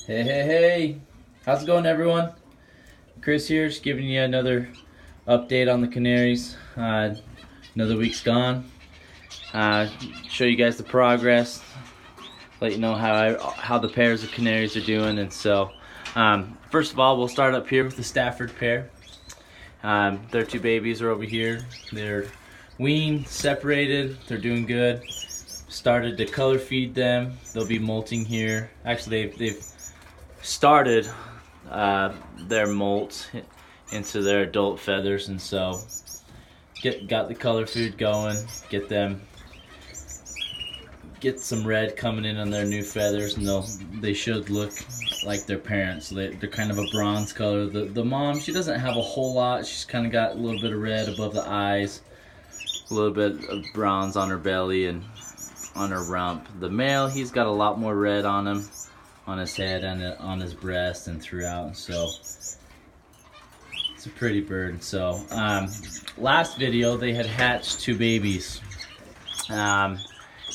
Hey, how's it going, everyone? Chris here, just giving you another update on the Canaries. Another week's gone. Show you guys the progress, let you know how the pairs of Canaries are doing. And so, first of all, we'll start up here with the Stafford pair. Their two babies are over here. They're weaned, separated. They're doing good. Started to color feed them. They'll be molting here. Actually, they've started their molt into their adult feathers, and so got the color food going. Get some red coming in on their new feathers, and they should look like their parents. They're kind of a bronze color. The mom, she doesn't have a whole lot. She's kind of got a little bit of red above the eyes, a little bit of bronze on her belly and on her rump. The male, he's got a lot more red on him, on his head and on his breast and throughout. So it's a pretty bird. So last video they had hatched two babies, and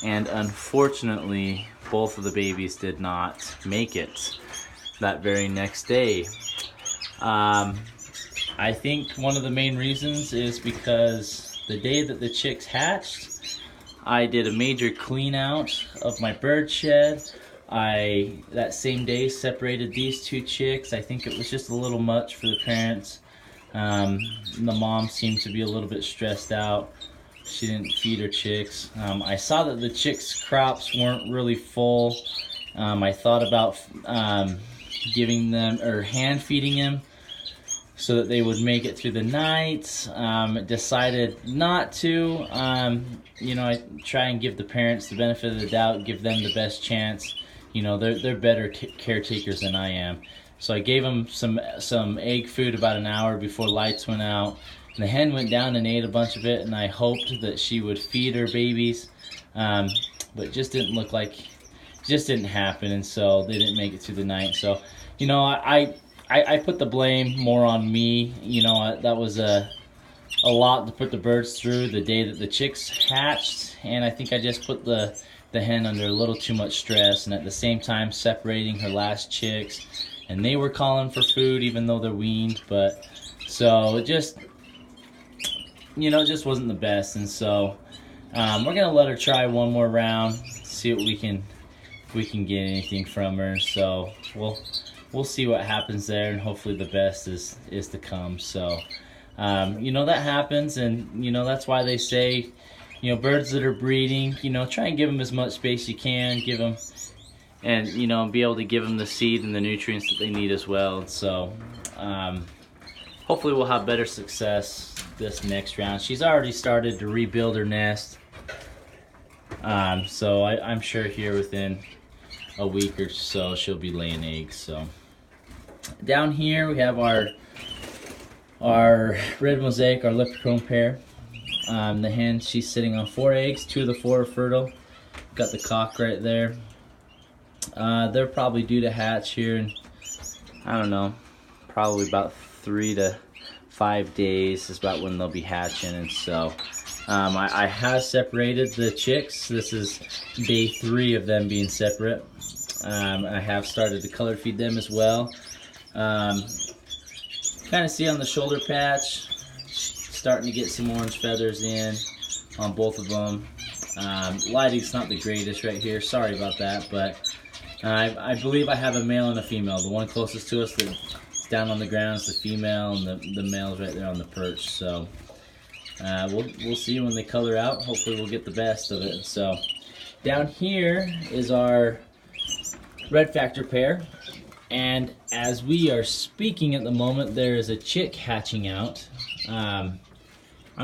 unfortunately both of the babies did not make it that very next day. I think one of the main reasons is because the day that the chicks hatched, I did a major clean out of my bird shed. That same day separated these two chicks. I think it was just a little much for the parents. The mom seemed to be a little bit stressed out. She didn't feed her chicks. I saw that the chicks' crops weren't really full. I thought about giving them or hand feeding them so that they would make it through the night. Decided not to. I try and give the parents the benefit of the doubt, give them the best chance. They're better caretakers than I am. So I gave them some egg food about an hour before lights went out. And the hen went down and ate a bunch of it, and I hoped that she would feed her babies, but it just didn't look like, just didn't happen, and so they didn't make it through the night. So, I put the blame more on me. That was a lot to put the birds through the day that the chicks hatched, and I think I just put the hen under a little too much stress, and at the same time separating her last chicks, and they were calling for food even though they're weaned. But so it just wasn't the best, and so we're gonna let her try one more round, see what if we can get anything from her. So we'll see what happens there, and hopefully the best is to come. So that happens, and that's why they say, birds that are breeding, try and give them as much space you can, give them, and be able to give them the seed and the nutrients that they need as well. And so hopefully we'll have better success this next round. She's already started to rebuild her nest, so I'm sure here within a week or so she'll be laying eggs. So down here we have our red Mosaic, our leprechaun pair. The hen, she's sitting on 4 eggs. 2 of the 4 are fertile. Got the cock right there. They're probably due to hatch here in, I don't know, probably about 3 to 5 days is about when they'll be hatching. And so I have separated the chicks. This is day 3 of them being separate. I have started to color feed them as well. Kind of see on the shoulder patch, starting to get some orange feathers in on both of them. Lighting's not the greatest right here, sorry about that, but I believe I have a male and a female. The one closest to us that's down on the ground is the female, and the male's right there on the perch. So we'll see when they color out. Hopefully we'll get the best of it. So down here is our red factor pair, and as we are speaking at the moment, there is a chick hatching out. I'm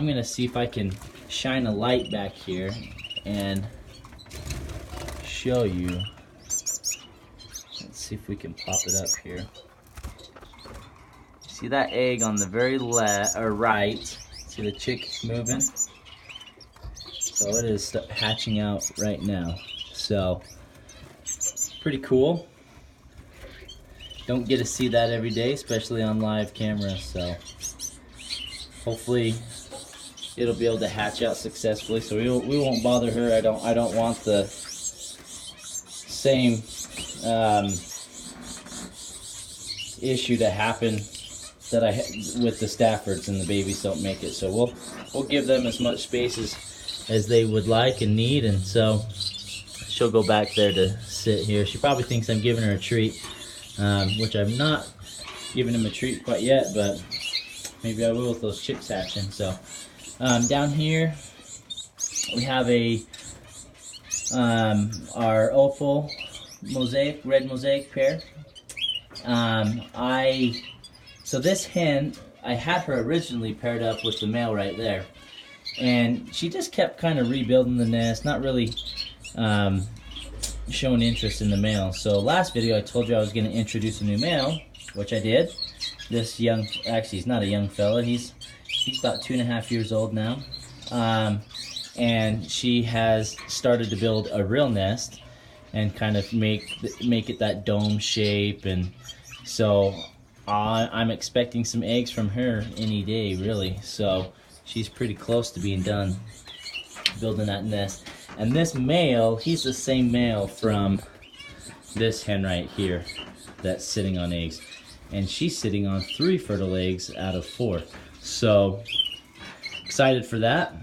gonna see if I can shine a light back here and show you. Let's see if we can pop it up here. See that egg on the very left or right? See the chick moving? So it is hatching out right now. So pretty cool. Don't get to see that every day, especially on live camera. So hopefully it'll be able to hatch out successfully. So we won't bother her. I don't want the same issue to happen that with the Staffords, and the babies don't make it. So we'll give them as much space as they would like and need, and so she'll go back there to sit here. She probably thinks I'm giving her a treat, which I'm not giving him a treat quite yet, but maybe I will with those chicks hatching. So down here we have our opal mosaic, red mosaic pair. So this hen, I had her originally paired up with the male right there, and she just kept kind of rebuilding the nest, not really showing interest in the male. So last video I told you I was going to introduce a new male, which I did. This young, actually he's not a young fella, he's about 2.5 years old now, and she has started to build a real nest and kind of make it that dome shape, and so I'm expecting some eggs from her any day, really. So she's pretty close to being done building that nest. And this male, he's the same male from this hen right here that's sitting on eggs, and she's sitting on 3 fertile eggs out of 4. So excited for that.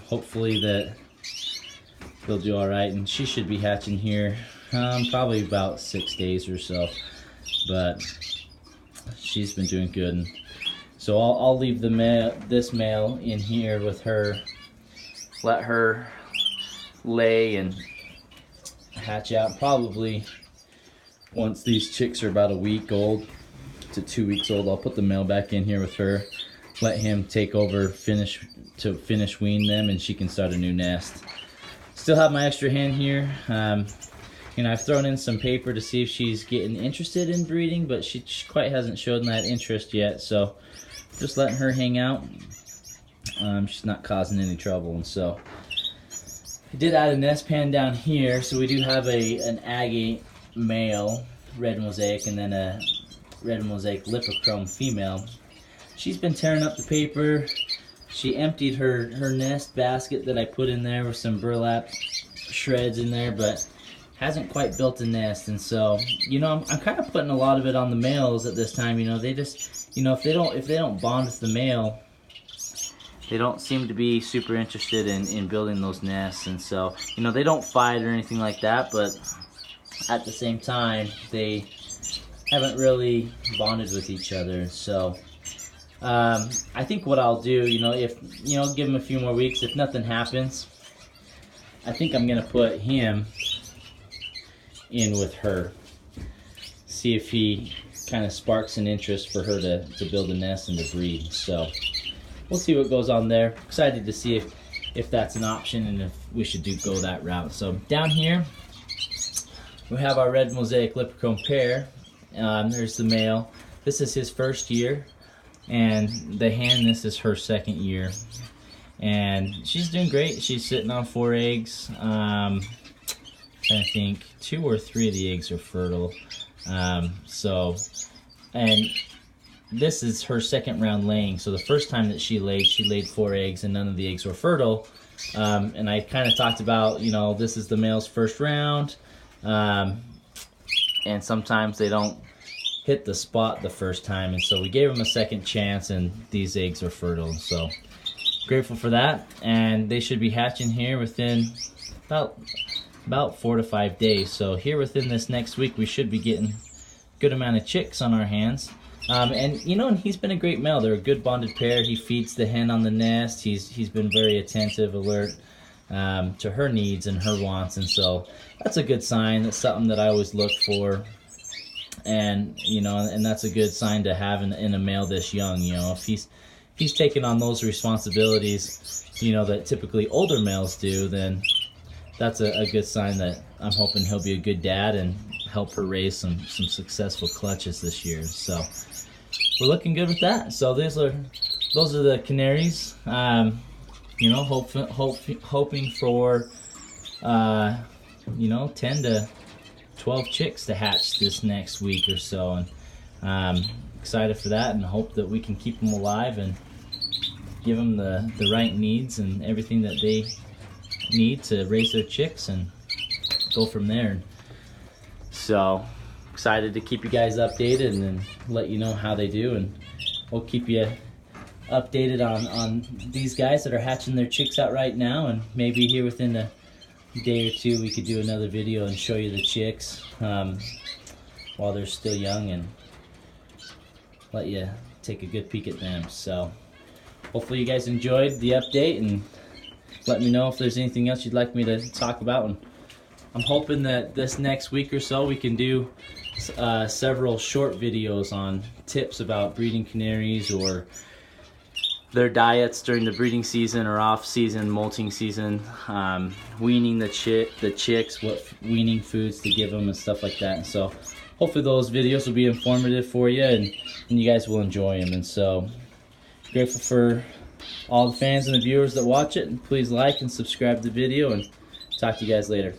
Hopefully that they'll do all right, and she should be hatching here probably about 6 days or so, but she's been doing good. And so I'll leave this male in here with her, let her lay and hatch out. Probably once these chicks are about a week old to 2 weeks old, I'll put the male back in here with her, let him take over, finish wean them, and she can start a new nest. Still have my extra hen here. You know, I've thrown in some paper to see if she's getting interested in breeding, but she quite hasn't shown that interest yet, so just letting her hang out. She's not causing any trouble. And so I did add a nest pan down here, so we do have an agate male red mosaic and then a red mosaic lipochrome female. She's been tearing up the paper. She emptied her nest basket that I put in there with some burlap shreds in there, but hasn't quite built a nest. And so, you know, I'm kind of putting a lot of it on the males at this time. You know, they just, you know, if they don't bond with the male, they don't seem to be super interested in building those nests. And so, you know, they don't fight or anything like that, but at the same time, they haven't really bonded with each other. So I think what I'll do, you know, if, you know, give him a few more weeks, if nothing happens, I think I'm gonna put him in with her, see if he kind of sparks an interest for her to build a nest and to breed. So we'll see what goes on there. Excited to see if that's an option and if we should go that route. So down here we have our red mosaic lipochrome pair. There's the male. This is his first year, and the hen, this is her second year, and she's doing great. She's sitting on 4 eggs. I think 2 or 3 of the eggs are fertile. So, and this is her second round laying. So the first time that she laid 4 eggs and none of the eggs were fertile. And I kind of talked about, you know, this is the male's first round. And sometimes they don't hit the spot the first time. And so we gave them a second chance, and these eggs are fertile. So grateful for that. And they should be hatching here within about 4 to 5 days. So here within this next week, we should be getting a good amount of chicks on our hands. And you know, and he's been a great male. They're a good bonded pair. He feeds the hen on the nest. He's been very attentive, alert to her needs and her wants, and so that's a good sign. That's something that I always look for, and you know, and that's a good sign to have in a male this young. You know, if he's taking on those responsibilities, you know, that typically older males do, then that's a good sign that I'm hoping he'll be a good dad and help her raise some successful clutches this year. So we're looking good with that. So those are the Canaries. You know, hoping for you know, 10 to 12 chicks to hatch this next week or so, and excited for that, and hope that we can keep them alive and give them the right needs and everything that they need to raise their chicks and go from there. So excited to keep you guys updated and let you know how they do, and we'll keep you updated on these guys that are hatching their chicks out right now, and maybe here within a day or two we could do another video and show you the chicks while they're still young and let you take a good peek at them. So hopefully you guys enjoyed the update, and let me know if there's anything else you'd like me to talk about. And I'm hoping that this next week or so we can do several short videos on tips about breeding canaries, or their diets during the breeding season or off season, molting season, weaning the chicks, what weaning foods to give them and stuff like that. And so hopefully those videos will be informative for you, and you guys will enjoy them. And so grateful for all the fans and the viewers that watch it, and please like and subscribe to the video, and talk to you guys later.